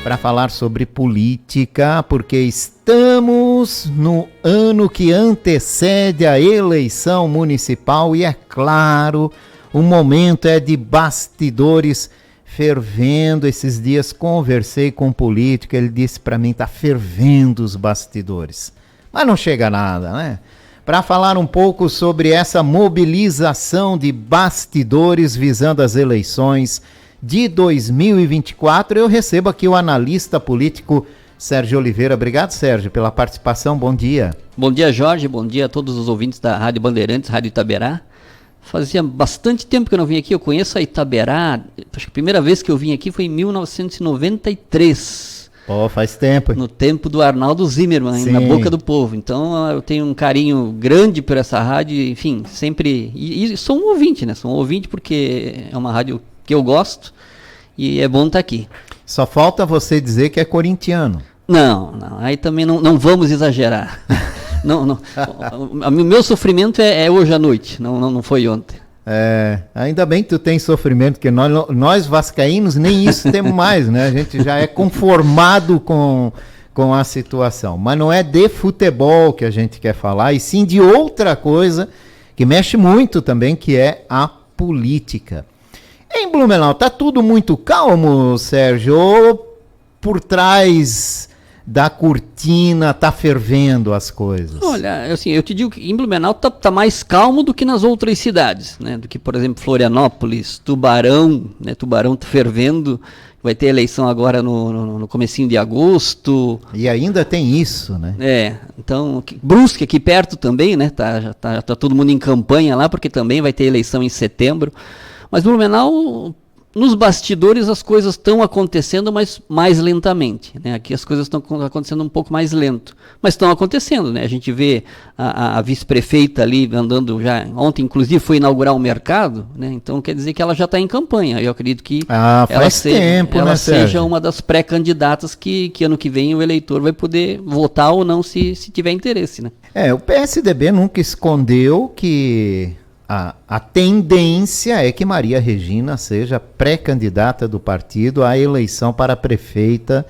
para falar sobre política, porque estamos no ano que antecede a eleição municipal e, é claro, o momento é de bastidores fervendo. Esses dias conversei com um político, ele disse para mim, tá fervendo os bastidores, mas não chega a nada, né? Para falar um pouco sobre essa mobilização de bastidores visando as eleições de 2024, eu recebo aqui o analista político Sérgio Oliveira. Obrigado, Sérgio, pela participação. Bom dia. Bom dia, Jorge. Bom dia a todos os ouvintes da Rádio Bandeirantes, Rádio Itaberá. Fazia bastante tempo que eu não vim aqui. Eu conheço a Itaberá. Acho que a primeira vez que eu vim aqui foi em 1993. Faz tempo. No tempo do Arnaldo Zimmermann, na boca do povo. Então eu tenho um carinho grande por essa rádio, enfim, sempre. E sou um ouvinte, né? Sou um ouvinte porque é uma rádio que eu gosto e é bom estar aqui. Só falta você dizer que é corintiano. Não, aí também não vamos exagerar. Não. O meu sofrimento é hoje à noite, não foi ontem. Ainda bem que tu tem sofrimento, porque nós vascaínos nem isso temos mais, né? A gente já é conformado com a situação. Mas não é de futebol que a gente quer falar, e sim de outra coisa que mexe muito também, que é a política. Em Blumenau, tá tudo muito calmo, Sérgio? Ou por trás da cortina tá fervendo as coisas? Olha, assim, eu te digo que em Blumenau tá mais calmo do que nas outras cidades, né? Do que, por exemplo, Florianópolis, Tubarão, né? Tubarão tá fervendo, vai ter eleição agora no comecinho de agosto. E ainda tem isso, né? Então, Brusque aqui perto também, né? Tá todo mundo em campanha lá, porque também vai ter eleição em setembro. Mas Blumenau, nos bastidores as coisas estão acontecendo, mas mais lentamente, né? Aqui as coisas estão acontecendo um pouco mais lento, mas estão acontecendo, né? A gente vê a vice-prefeita ali andando já, ontem inclusive foi inaugurar um mercado, né? Então quer dizer que ela já está em campanha. Eu acredito que ela seja uma das pré-candidatas que ano que vem o eleitor vai poder votar ou não se tiver interesse, né? O PSDB nunca escondeu que a tendência é que Maria Regina seja pré-candidata do partido à eleição para prefeita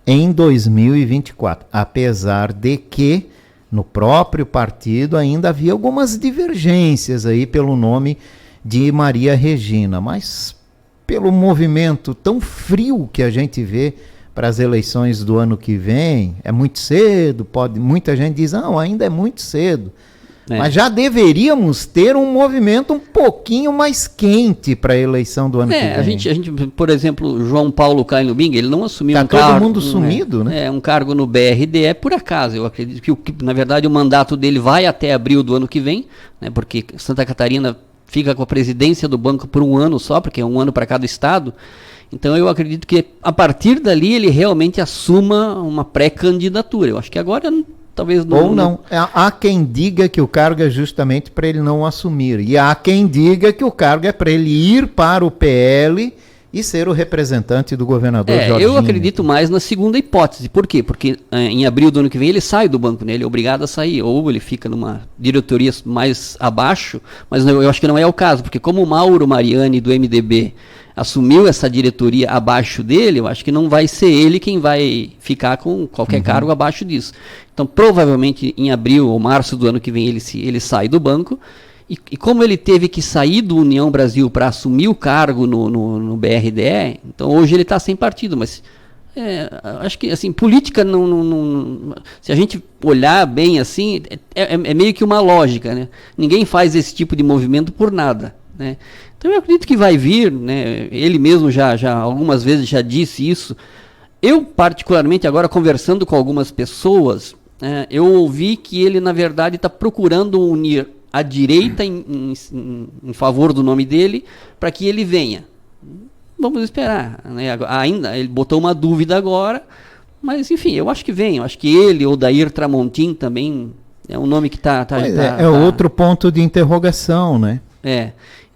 em 2024, apesar de que no próprio partido ainda havia algumas divergências aí pelo nome de Maria Regina, mas pelo movimento tão frio que a gente vê para as eleições do ano que vem, é muito cedo, muita gente diz, não, ainda é muito cedo. Mas já deveríamos ter um movimento um pouquinho mais quente para a eleição do ano que vem. A gente, por exemplo, João Paulo Kainubing, ele não assumiu um cargo... Está todo mundo sumido, né? Um cargo no BRDE por acaso. Eu acredito que, na verdade, o mandato dele vai até abril do ano que vem, né, porque Santa Catarina fica com a presidência do banco por um ano só, porque é um ano para cada estado. Então eu acredito que a partir dali ele realmente assuma uma pré-candidatura. Eu acho que agora... Talvez não. Ou não. Há quem diga que o cargo é justamente para ele não assumir. E há quem diga que o cargo é para ele ir para o PL e ser o representante do governador Jorginho. Eu acredito mais na segunda hipótese. Por quê? Porque em abril do ano que vem ele sai do banco, né? Ele é obrigado a sair. Ou ele fica numa diretoria mais abaixo, mas eu acho que não é o caso. Porque como o Mauro Mariani do MDB assumiu essa diretoria abaixo dele, eu acho que não vai ser ele quem vai ficar com qualquer cargo abaixo disso. Então, provavelmente, em abril ou março do ano que vem, ele sai do banco, e como ele teve que sair do União Brasil para assumir o cargo no BRDE, então hoje ele está sem partido, mas acho que, assim, política, se a gente olhar bem assim, é meio que uma lógica, né? Ninguém faz esse tipo de movimento por nada, né? Então eu acredito que vai vir, né? Ele mesmo já algumas vezes já disse isso. Eu, particularmente, agora conversando com algumas pessoas, eu ouvi que ele, na verdade, está procurando unir a direita em favor do nome dele para que ele venha. Vamos esperar, né? Ainda, ele botou uma dúvida agora, mas, enfim, eu acho que vem. Eu acho que ele ou Dair Tramontim também é um nome que está... outro ponto de interrogação, né?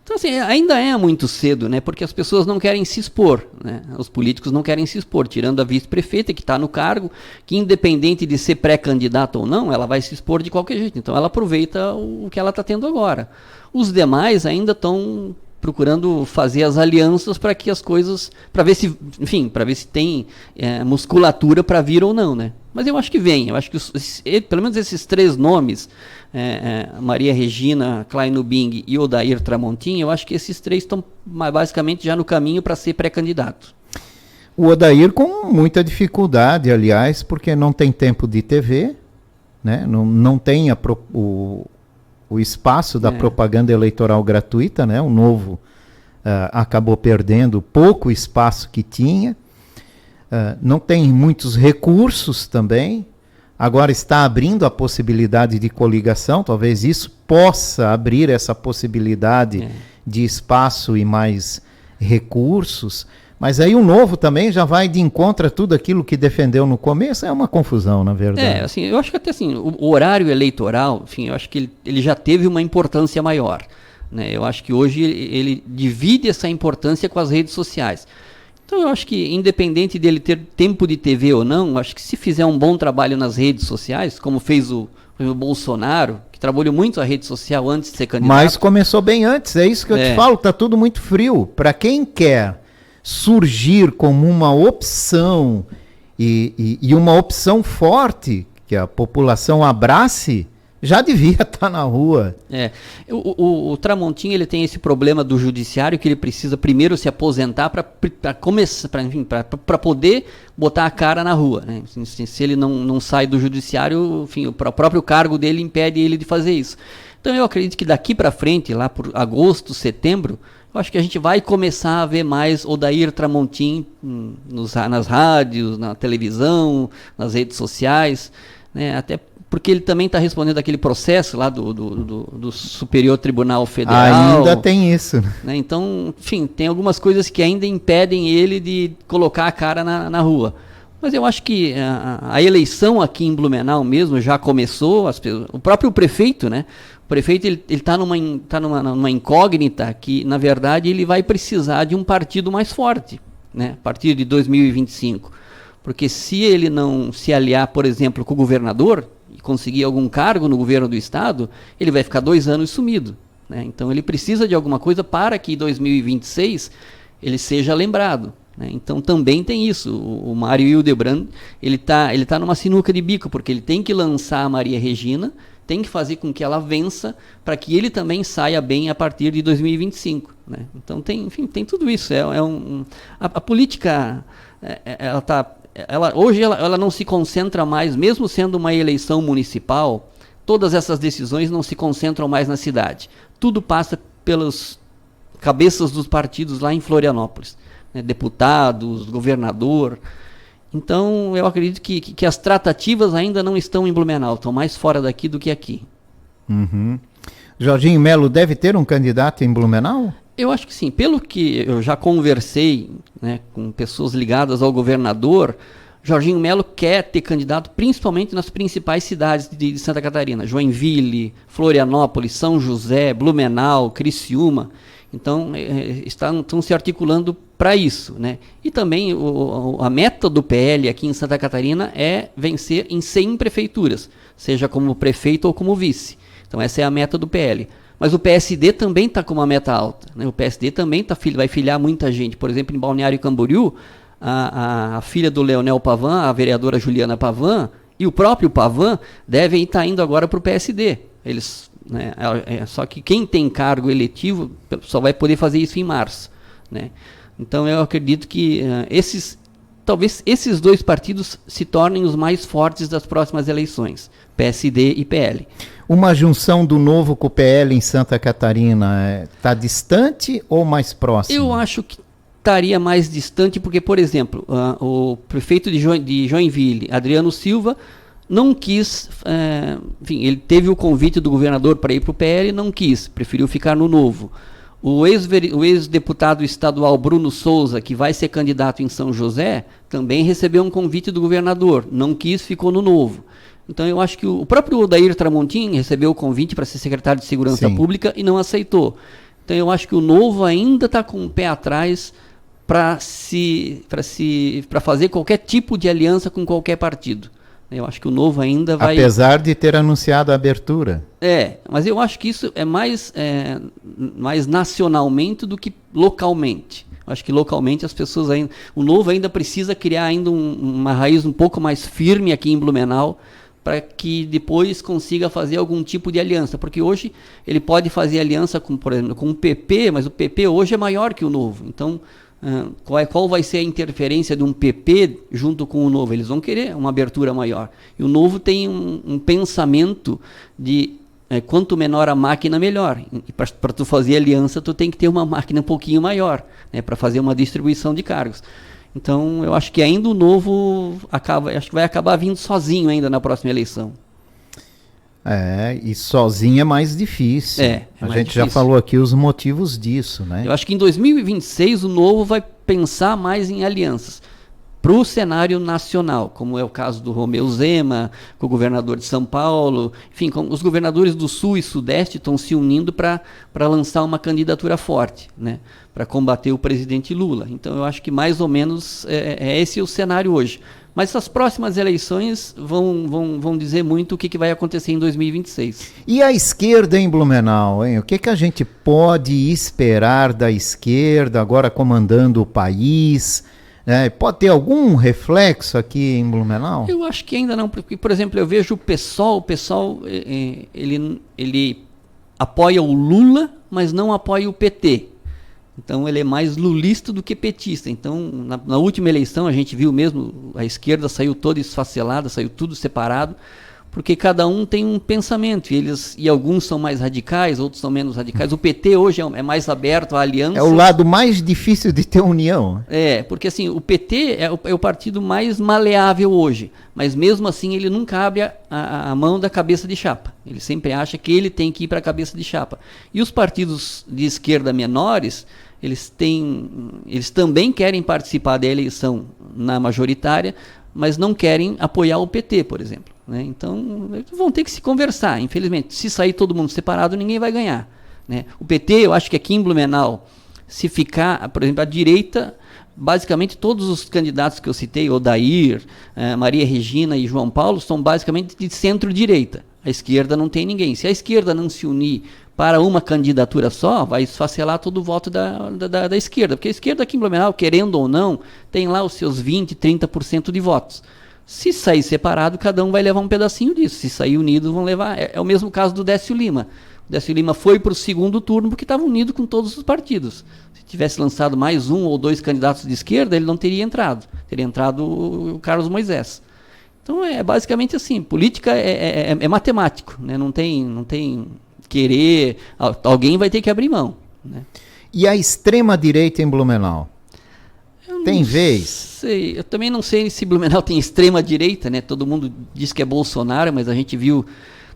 Então, assim, ainda é muito cedo, né? Porque as pessoas não querem se expor, né? Os políticos não querem se expor, tirando a vice-prefeita que está no cargo, que independente de ser pré-candidata ou não, ela vai se expor de qualquer jeito. Então ela aproveita o que ela está tendo agora. Os demais ainda estão procurando fazer as alianças para que as coisas, para ver se, enfim, para ver se tem musculatura para vir ou não, né? Mas eu acho que vem, eu acho que pelo menos esses 3 nomes, Maria Regina, Klein Ubing e Odair Tramontim, eu acho que esses 3 estão basicamente já no caminho para ser pré-candidato. O Odair com muita dificuldade, aliás, porque não tem tempo de TV, né? Não tem o espaço da propaganda eleitoral gratuita, né? O Novo acabou perdendo pouco espaço que tinha, não tem muitos recursos também, agora está abrindo a possibilidade de coligação, talvez isso possa abrir essa possibilidade de espaço e mais recursos, mas aí o Novo também já vai de encontro a tudo aquilo que defendeu no começo, é uma confusão, na verdade. Assim, eu acho que até assim, o horário eleitoral, enfim, eu acho que ele já teve uma importância maior, né? Eu acho que hoje ele divide essa importância com as redes sociais. Então eu acho que, independente dele ter tempo de TV ou não, eu acho que se fizer um bom trabalho nas redes sociais, como fez o Bolsonaro, que trabalhou muito a rede social antes de ser candidato. Mas começou bem antes, é isso que eu te falo, tá tudo muito frio. Para quem quer surgir como uma opção e uma opção forte, que a população abrace, já devia estar na rua. O Tramontim, ele tem esse problema do judiciário, que ele precisa primeiro se aposentar para poder botar a cara na rua, né? Se ele não sai do judiciário, enfim, o próprio cargo dele impede ele de fazer isso. Então eu acredito que daqui para frente, lá por agosto, setembro, eu acho que a gente vai começar a ver mais Odair Tramontim nas rádios, na televisão, nas redes sociais, né? Até porque ele também está respondendo aquele processo lá do Superior Tribunal Federal. Ainda tem isso. Né? Então, enfim, tem algumas coisas que ainda impedem ele de colocar a cara na rua. Mas eu acho que a eleição aqui em Blumenau mesmo já começou, o próprio prefeito, né? O prefeito ele está numa incógnita que, na verdade, ele vai precisar de um partido mais forte, né? A partir de 2025. Porque se ele não se aliar, por exemplo, com o governador e conseguir algum cargo no governo do estado, ele vai ficar 2 anos sumido, né? Então ele precisa de alguma coisa para que em 2026 ele seja lembrado, né? Então também tem isso. O Mário Hildebrand, ele tá numa sinuca de bico, porque ele tem que lançar a Maria Regina, tem que fazer com que ela vença para que ele também saia bem a partir de 2025, né? Então tem tudo isso. A política, hoje ela não se concentra mais, mesmo sendo uma eleição municipal, todas essas decisões não se concentram mais na cidade. Tudo passa pelas cabeças dos partidos lá em Florianópolis, né? Deputados, governador. Então, eu acredito que as tratativas ainda não estão em Blumenau, estão mais fora daqui do que aqui. Uhum. Jorginho Melo deve ter um candidato em Blumenau? Eu acho que sim. Pelo que eu já conversei, né, com pessoas ligadas ao governador, Jorginho Melo quer ter candidato principalmente nas principais cidades de Santa Catarina. Joinville, Florianópolis, São José, Blumenau, Criciúma. Então, estão se articulando para isso, né? E também a meta do PL aqui em Santa Catarina é vencer em 100 prefeituras, seja como prefeito ou como vice. Então, essa é a meta do PL. Mas o PSD também está com uma meta alta, né? O PSD também vai filiar muita gente. Por exemplo, em Balneário Camboriú, a filha do Leonel Pavan, a vereadora Juliana Pavan, e o próprio Pavan devem estar indo agora para o PSD. Eles, né, só que quem tem cargo eletivo só vai poder fazer isso em março, né? Então eu acredito que talvez esses 2 partidos se tornem os mais fortes das próximas eleições, PSD e PL. Uma junção do Novo com o PL em Santa Catarina está distante ou mais próximo? Eu acho que estaria mais distante porque, por exemplo, o prefeito de Joinville, Adriano Silva, não quis, enfim, ele teve o convite do governador para ir para o PL, não quis, preferiu ficar no Novo. O ex-deputado estadual Bruno Souza, que vai ser candidato em São José, também recebeu um convite do governador, não quis, ficou no Novo. Então eu acho que o próprio Odair Tramontim recebeu o convite para ser secretário de Segurança Pública e não aceitou. Então eu acho que o Novo ainda está com o pé atrás para fazer qualquer tipo de aliança com qualquer partido, Eu acho que o Novo ainda vai... Apesar de ter anunciado a abertura. Mas eu acho que isso é mais nacionalmente do que localmente. Eu acho que localmente as pessoas ainda... O Novo ainda precisa criar ainda uma raiz um pouco mais firme aqui em Blumenau, para que depois consiga fazer algum tipo de aliança. Porque hoje ele pode fazer aliança, por exemplo, com o PP, mas o PP hoje é maior que o Novo. Então... qual vai ser a interferência de um PP junto com o Novo? Eles vão querer uma abertura maior. E o Novo tem um pensamento de quanto menor a máquina, melhor. E para tu fazer aliança, tu tem que ter uma máquina um pouquinho maior, né, para fazer uma distribuição de cargos. Então, eu acho que ainda o Novo acho que vai acabar vindo sozinho ainda na próxima eleição. E sozinho é mais difícil. A gente já falou aqui os motivos disso, né? Eu acho que em 2026 o Novo vai pensar mais em alianças para o cenário nacional, como é o caso do Romeu Zema, com o governador de São Paulo. Enfim, os governadores do Sul e Sudeste estão se unindo para lançar uma candidatura forte, né, para combater o presidente Lula. Então eu acho que mais ou menos esse o cenário hoje. Mas essas próximas eleições vão dizer muito o que vai acontecer em 2026. E a esquerda em Blumenau, hein? O que a gente pode esperar da esquerda agora comandando o país? Pode ter algum reflexo aqui em Blumenau? Eu acho que ainda não, porque, por exemplo, eu vejo o PSOL ele apoia o Lula, mas não apoia o PT. Então ele é mais lulista do que petista. Então na última eleição a gente viu mesmo, a esquerda saiu toda esfacelada, saiu tudo separado, porque cada um tem um pensamento, e alguns são mais radicais, outros são menos radicais. O PT hoje é mais aberto à aliança. É o lado mais difícil de ter união. Porque assim, o PT é o partido mais maleável hoje, mas mesmo assim ele nunca abre a mão da cabeça de chapa. Ele sempre acha que ele tem que ir para a cabeça de chapa. E os partidos de esquerda menores, eles também querem participar da eleição na majoritária, mas não querem apoiar o PT, por exemplo, né? Então, vão ter que se conversar. Infelizmente, se sair todo mundo separado, ninguém vai ganhar, né? O PT, eu acho que aqui em Blumenau, se ficar, por exemplo, a direita, basicamente todos os candidatos que eu citei, Odair, Maria Regina e João Paulo, são basicamente de centro-direita. A esquerda não tem ninguém. Se a esquerda não se unir para uma candidatura só, vai esfacelar todo o voto da esquerda. Porque a esquerda aqui em Blumenau, querendo ou não, tem lá os seus 20%, 30% de votos. Se sair separado, cada um vai levar um pedacinho disso. Se sair unido, vão levar... É o mesmo caso do Décio Lima. O Décio Lima foi para o segundo turno porque estava unido com todos os partidos. Se tivesse lançado mais um ou dois candidatos de esquerda, ele não teria entrado. Teria entrado o Carlos Moisés. Então, é basicamente assim. Política é matemático, né? Não tem querer... Alguém vai ter que abrir mão, né? E a extrema-direita em Blumenau? Tem vez? Sei. Eu também não sei se Blumenau tem extrema-direita, né? Todo mundo diz que é Bolsonaro, mas a gente viu...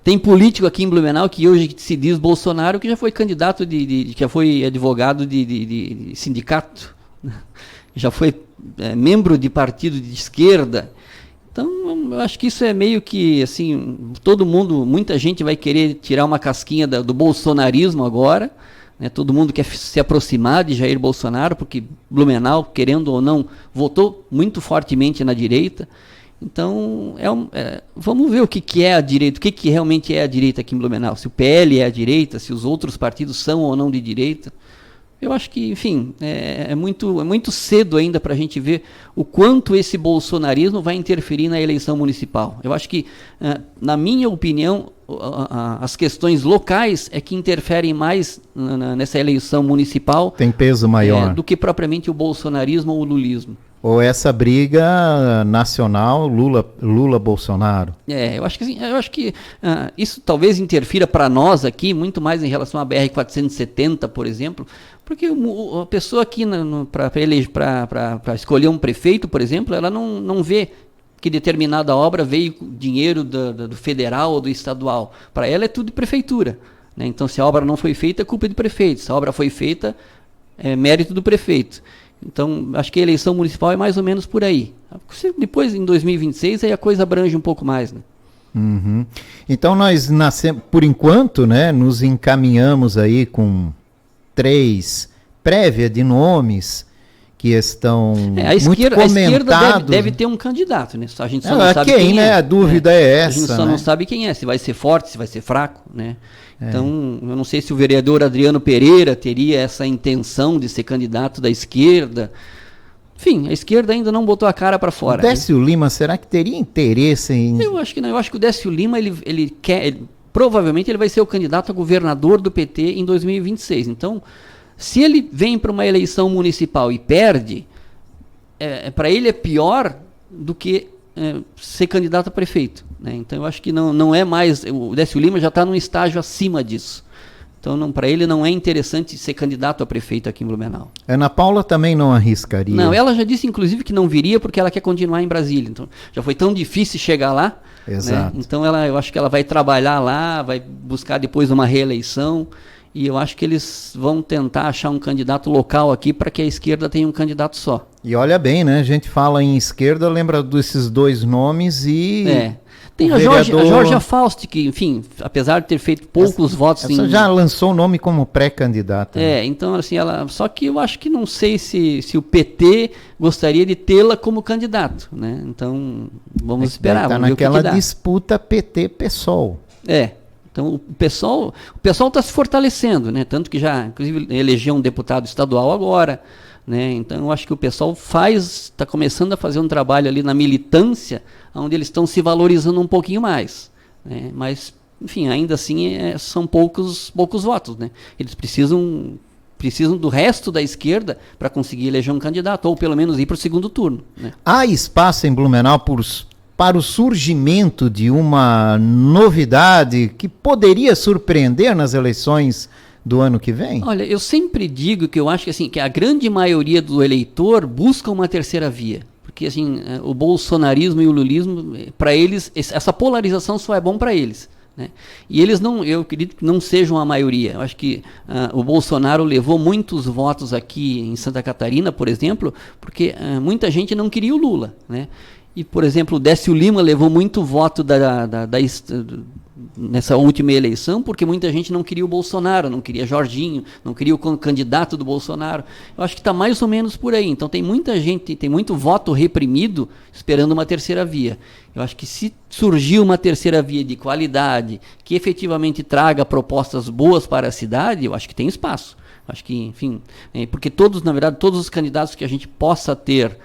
Tem político aqui em Blumenau que hoje se diz Bolsonaro, que já foi candidato, que já foi advogado de sindicato, já foi membro de partido de esquerda. Então, eu acho que isso é meio que, assim, muita gente vai querer tirar uma casquinha do bolsonarismo agora, né? Todo mundo quer se aproximar de Jair Bolsonaro, porque Blumenau, querendo ou não, votou muito fortemente na direita. Então, vamos ver o que é a direita, o que realmente é a direita aqui em Blumenau. Se o PL é a direita, se os outros partidos são ou não de direita. Eu acho que, enfim, é muito cedo ainda para a gente ver o quanto esse bolsonarismo vai interferir na eleição municipal. Eu acho que, na minha opinião, as questões locais é que interferem mais nessa eleição municipal. Tem peso maior. Do que propriamente o bolsonarismo ou o lulismo. Ou essa briga nacional Lula-Bolsonaro? Eu acho que sim. Eu acho que isso talvez interfira para nós aqui muito mais em relação à BR-470, por exemplo, porque a pessoa aqui para escolher um prefeito, por exemplo, ela não vê que determinada obra veio dinheiro do federal ou do estadual. Para ela é tudo de prefeitura, né? Então, se a obra não foi feita, é culpa do prefeito. Se a obra foi feita, é mérito do prefeito. Então, acho que a eleição municipal é mais ou menos por aí. Depois, em 2026, aí a coisa abrange um pouco mais, né? Uhum. Então, nós por enquanto, né, nos encaminhamos aí com 3 prévias de nomes que estão a esquerda deve ter um candidato, né? A gente só não sabe quem né? é. A dúvida é essa. A gente só não sabe quem é, se vai ser forte, se vai ser fraco, né? Então, eu não sei se o vereador Adriano Pereira teria essa intenção de ser candidato da esquerda. Enfim, a esquerda ainda não botou a cara para fora. O Décio Lima, será que teria interesse em... Eu acho que não. Eu acho que o Décio Lima, provavelmente ele vai ser o candidato a governador do PT em 2026. Então, se ele vem para uma eleição municipal e perde, para ele é pior do que ser candidato a prefeito, né? Então eu acho que não é mais, o Décio Lima já está num estágio acima disso. Então para ele não é interessante ser candidato a prefeito aqui em Blumenau. Ana Paula também não arriscaria? Não, ela já disse inclusive que não viria porque ela quer continuar em Brasília. Então já foi tão difícil chegar lá. Exato. Né? Então eu acho que ela vai trabalhar lá, vai buscar depois uma reeleição. E eu acho que eles vão tentar achar um candidato local aqui para que a esquerda tenha um candidato só. E olha bem, né? A gente fala em esquerda, lembra desses dois nomes e... Tem a Georgia Faust, que, enfim, apesar de ter feito poucos votos... Essa já lançou o nome como pré-candidata. Né? Então, assim, só que eu acho que não sei se o PT gostaria de tê-la como candidato, né? Então, vamos esperar, vamos ver naquela disputa PT-PSOL. Então, o pessoal está se fortalecendo, né? Tanto que já, inclusive, elegeu um deputado estadual agora, né? Então, eu acho que o pessoal está começando a fazer um trabalho ali na militância, onde eles estão se valorizando um pouquinho mais, né? Mas, enfim, ainda assim são poucos votos, né? Eles precisam do resto da esquerda para conseguir eleger um candidato, ou pelo menos ir para o segundo turno, né? Há espaço em Blumenau para o surgimento de uma novidade que poderia surpreender nas eleições do ano que vem? Olha, eu sempre digo que eu acho que, assim, que a grande maioria do eleitor busca uma terceira via. Porque assim, o bolsonarismo e o lulismo, para eles, essa polarização só é bom para eles, né? E eles eu acredito que não sejam a maioria. Eu acho que o Bolsonaro levou muitos votos aqui em Santa Catarina, por exemplo, porque muita gente não queria o Lula, né? E, por exemplo, o Décio Lima levou muito voto nessa última eleição, porque muita gente não queria o Bolsonaro, não queria Jorginho, não queria o candidato do Bolsonaro. Eu acho que está mais ou menos por aí. Então tem muita gente, tem muito voto reprimido esperando uma terceira via. Eu acho que se surgir uma terceira via de qualidade, que efetivamente traga propostas boas para a cidade, eu acho que tem espaço. Acho que, enfim, porque na verdade, todos os candidatos que a gente possa ter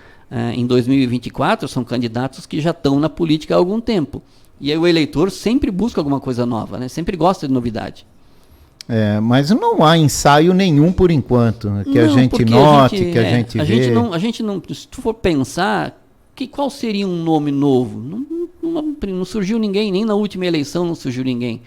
em 2024 são candidatos que já estão na política há algum tempo. E aí o eleitor sempre busca alguma coisa nova, né? Sempre gosta de novidade. Mas não há ensaio nenhum por enquanto, né? Que a gente note, que a gente vê. A gente não, se tu for pensar, qual seria um nome novo? Não surgiu ninguém, nem na última eleição não surgiu ninguém.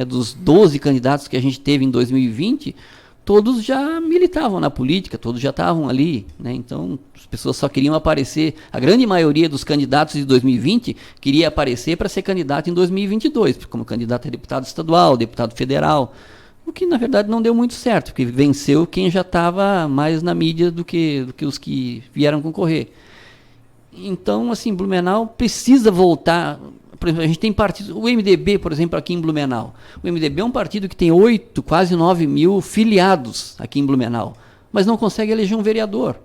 Dos 12 candidatos que a gente teve em 2020, todos já militavam na política, todos já estavam ali, né? Então as pessoas só queriam aparecer, a grande maioria dos candidatos de 2020 queria aparecer para ser candidato em 2022, como candidato a deputado estadual, deputado federal, o que na verdade não deu muito certo, porque venceu quem já estava mais na mídia do que os que vieram concorrer. Então, assim, Blumenau precisa voltar. Por exemplo, a gente tem partidos, o MDB, por exemplo, aqui em Blumenau. O MDB é um partido que tem 8, quase 9 mil filiados aqui em Blumenau, mas não consegue eleger um vereador.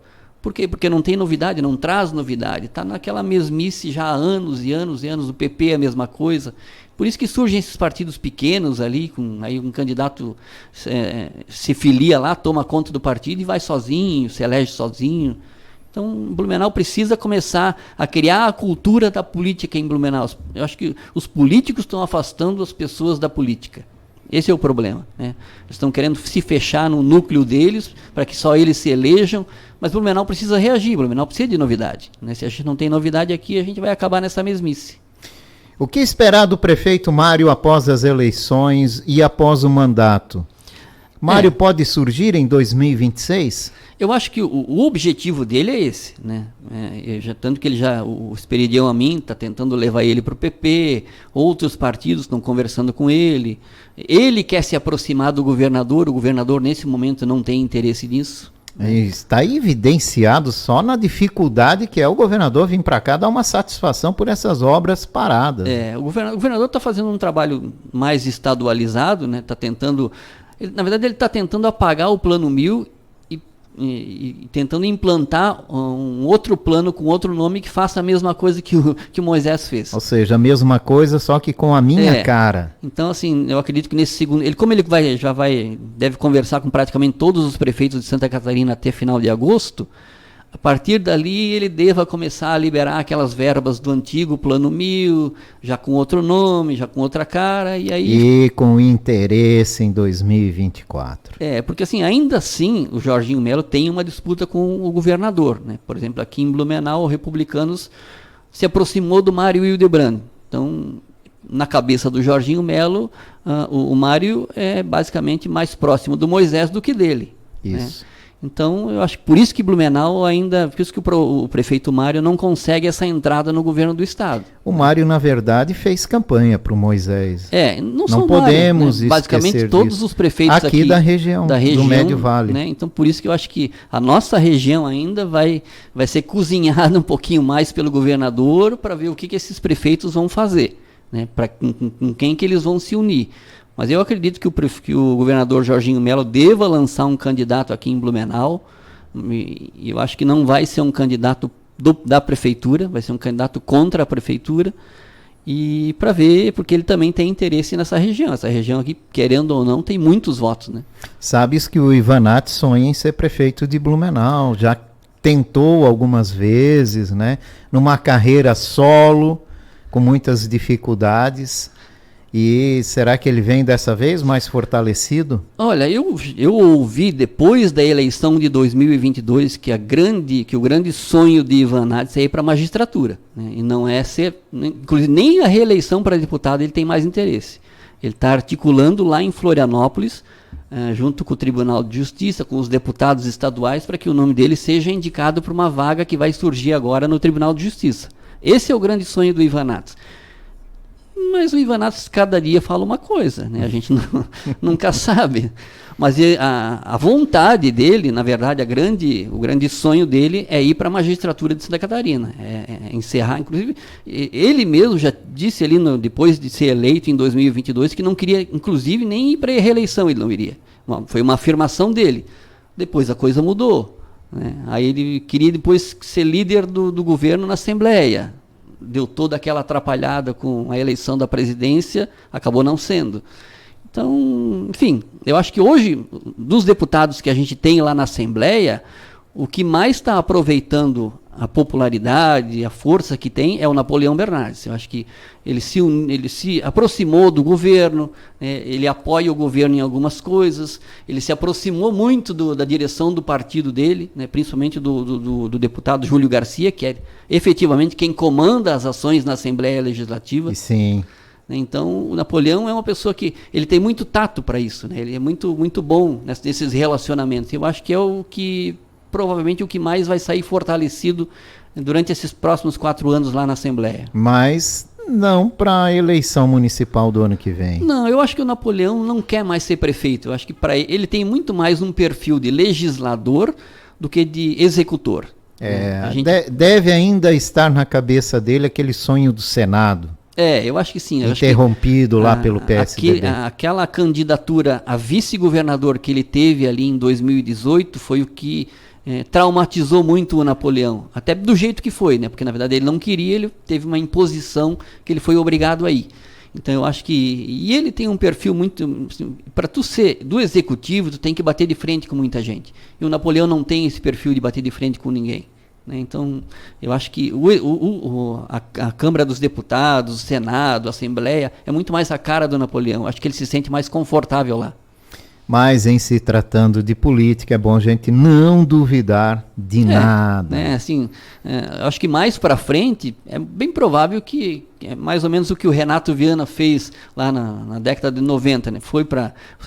Por quê? Porque não tem novidade, não traz novidade. Está naquela mesmice já há anos e anos e anos. O PP é a mesma coisa. Por isso que surgem esses partidos pequenos ali, aí um candidato se filia lá, toma conta do partido e vai sozinho, se elege sozinho. Então, Blumenau precisa começar a criar a cultura da política em Blumenau. Eu acho que os políticos estão afastando as pessoas da política. Esse é o problema, né? Eles estão querendo se fechar no núcleo deles, para que só eles se elejam, mas Blumenau precisa reagir, Blumenau precisa de novidade, né? Se a gente não tem novidade aqui, a gente vai acabar nessa mesmice. O que esperar do prefeito Mário após as eleições e após o mandato? Mário pode surgir em 2026? Eu acho que o objetivo dele é esse, né? Tanto que o Esperidião Amin está tentando levar ele para o PP, outros partidos estão conversando com ele. Ele quer se aproximar do governador, o governador nesse momento não tem interesse nisso. Está evidenciado só na dificuldade que é o governador vir para cá dar uma satisfação por essas obras paradas. O governador está fazendo um trabalho mais estadualizado, né? Na verdade ele está tentando apagar o Plano 1000 e tentando implantar um outro plano com outro nome que faça a mesma coisa que o Moisés fez. Ou seja, a mesma coisa, só que com a minha cara. Então, assim, eu acredito que nesse segundo... Como ele deve conversar com praticamente todos os prefeitos de Santa Catarina até final de agosto, a partir dali ele deva começar a liberar aquelas verbas do antigo Plano 1000, já com outro nome, já com outra cara, e aí... E com interesse em 2024. Porque assim, ainda assim, o Jorginho Melo tem uma disputa com o governador, né? Por exemplo, aqui em Blumenau, o Republicanos se aproximou do Mário Hildebrand. Então, na cabeça do Jorginho Melo, o Mário é basicamente mais próximo do Moisés do que dele. Isso. Né? Então, eu acho que por isso que Blumenau ainda, por isso que o prefeito Mário não consegue essa entrada no governo do estado. O Mário, na verdade, fez campanha para o Moisés. Não podemos Mário, né? Basicamente todos disso. Os prefeitos aqui da região, do Médio Vale. Né? Então, por isso que eu acho que a nossa região ainda vai ser cozinhada um pouquinho mais pelo governador para ver o que esses prefeitos vão fazer, né? Com quem que eles vão se unir. Mas eu acredito que o governador Jorginho Melo deva lançar um candidato aqui em Blumenau. E eu acho que não vai ser um candidato da prefeitura, vai ser um candidato contra a prefeitura. E para ver, porque ele também tem interesse nessa região. Essa região aqui, querendo ou não, tem muitos votos, né? Sabes que o Ivanati sonha em ser prefeito de Blumenau. Já tentou algumas vezes, né? Numa carreira solo, com muitas dificuldades. E será que ele vem dessa vez mais fortalecido? Olha, eu ouvi depois da eleição de 2022 que o grande sonho de Ivanati é ir para a magistratura, né? E não é ser, inclusive nem a reeleição para deputado ele tem mais interesse. Ele está articulando lá em Florianópolis, junto com o Tribunal de Justiça, com os deputados estaduais, para que o nome dele seja indicado para uma vaga que vai surgir agora no Tribunal de Justiça. Esse é o grande sonho do Ivanati. Mas o Ivanati cada dia fala uma coisa, né? A gente nunca sabe. Mas a vontade dele, na verdade, o grande sonho dele é ir para a magistratura de Santa Catarina. É encerrar, inclusive, ele mesmo já disse ali, depois de ser eleito em 2022, que não queria, inclusive, nem ir para a reeleição, ele não iria. Foi uma afirmação dele. Depois a coisa mudou, né? Aí ele queria depois ser líder do governo na Assembleia. Deu toda aquela atrapalhada com a eleição da presidência, acabou não sendo. Então, enfim, eu acho que hoje, dos deputados que a gente tem lá na Assembleia, o que mais está aproveitando a popularidade, a força que tem, é o Napoleão Bernardes. Eu acho que ele se aproximou do governo, ele apoia o governo em algumas coisas, ele se aproximou muito da direção do partido dele, né, principalmente do deputado Júlio Garcia, que é efetivamente quem comanda as ações na Assembleia Legislativa. Sim. Então, o Napoleão é uma pessoa que ele tem muito tato para isso, né? Ele é muito, muito bom nesses relacionamentos. Eu acho que é provavelmente o que mais vai sair fortalecido durante esses próximos 4 anos lá na Assembleia. Mas não para a eleição municipal do ano que vem. Não, eu acho que o Napoleão não quer mais ser prefeito. Eu acho que para ele tem muito mais um perfil de legislador do que de executor. Deve ainda estar na cabeça dele aquele sonho do Senado. Eu acho que sim. Interrompido lá pelo PSDB. Aquela candidatura a vice-governador que ele teve ali em 2018 foi o que traumatizou muito o Napoleão, até do jeito que foi, né? Porque na verdade ele não queria, ele teve uma imposição que ele foi obrigado a ir. Então eu acho que... E ele tem um perfil muito... Para tu ser do executivo, tu tem que bater de frente com muita gente. E o Napoleão não tem esse perfil de bater de frente com ninguém, né? Então eu acho que a Câmara dos Deputados, o Senado, a Assembleia, é muito mais a cara do Napoleão. Eu acho que ele se sente mais confortável lá. Mas em se tratando de política, é bom a gente não duvidar de nada. Assim, acho que mais para frente, é bem provável que é mais ou menos o que o Renato Viana fez lá na década de 90. Né? Foi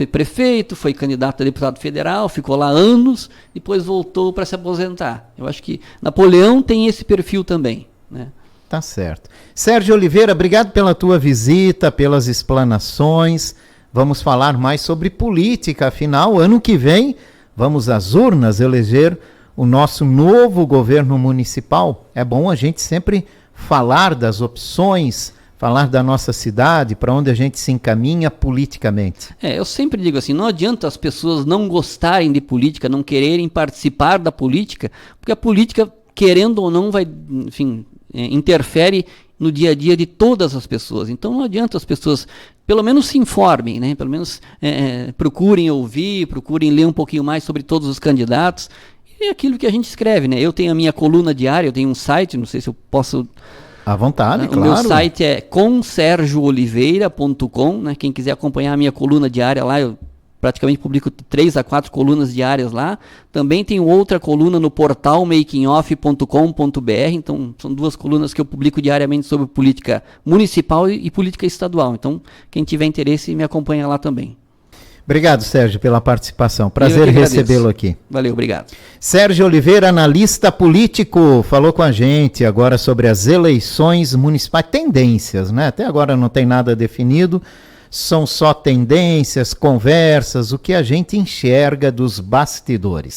prefeito, foi candidato a deputado federal, ficou lá anos, depois voltou para se aposentar. Eu acho que Napoleão tem esse perfil também, né? Tá certo. Sérgio Oliveira, obrigado pela tua visita, pelas explanações. Vamos falar mais sobre política, afinal, ano que vem, vamos às urnas eleger o nosso novo governo municipal. É bom a gente sempre falar das opções, falar da nossa cidade, para onde a gente se encaminha politicamente. Eu sempre digo assim, não adianta as pessoas não gostarem de política, não quererem participar da política, porque a política, querendo ou não, vai, enfim, interfere no dia a dia de todas as pessoas. Então não adianta as pessoas, pelo menos se informem, né? Pelo menos procurem ouvir, procurem ler um pouquinho mais sobre todos os candidatos. E é aquilo que a gente escreve, né? Eu tenho a minha coluna diária, eu tenho um site, não sei se eu posso... À vontade, O claro. meu site é comsergiooliveira.com, né? Quem quiser acompanhar a minha coluna diária lá, eu praticamente publico 3 a 4 colunas diárias lá. Também tenho outra coluna no portal makingoff.com.br, então são 2 colunas que eu publico diariamente sobre política municipal e política estadual. Então, quem tiver interesse, me acompanha lá também. Obrigado, Sérgio, pela participação. Prazer recebê-lo aqui. Valeu, obrigado. Sérgio Oliveira, analista político, falou com a gente agora sobre as eleições municipais. Tendências, né? Até agora não tem nada definido, são só tendências, conversas, o que a gente enxerga dos bastidores.